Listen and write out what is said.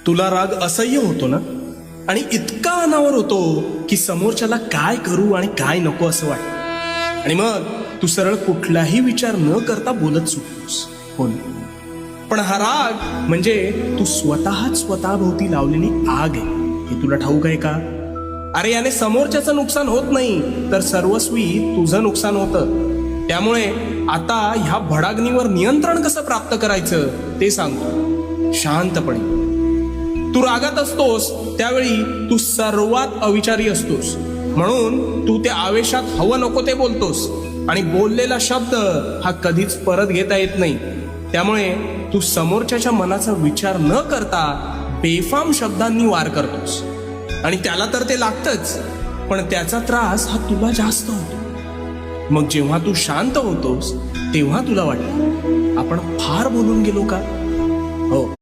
तुला राग असह्य होतो ना, आणि इतका अनावर होतो की समोरच्याला काय करू आणि काय नको असं वाटतं, आणि मग तू सरळ कुठलाही विचार न करता बोलत सुटतोस. हो ना? पण हा राग म्हणजे तू स्वतःच स्वतःभोवती लावलेली आग आहे, हे तुला ठाऊक आहे का? अरे याने समोरच्याचं नुकसान होत नाही, तर सर्वस्वी तुझं नुकसान होतं. त्यामुळे आता ह्या भडाग्नीवर नियंत्रण कसं प्राप्त करायचं ते सांगतो. शांतपणे. तू रागात असतोस त्यावेळी तू सर्वात अविचारी असतोस, म्हणून तू त्या आवेशात हवं नको ते बोलतोस, आणि बोललेला शब्द हा कधीच परत घेता येत नाही. त्यामुळे तू समोरच्याच्या मनाचा विचार न करता बेफाम शब्दांनी वार करतोस, आणि त्याला तर ते लागतंच, पण त्याचा त्रास हा तुला जास्त होतो. मग जेव्हा तू शांत होतोस तेव्हा तुला वाटतं आपण फार बोलून गेलो का? हो.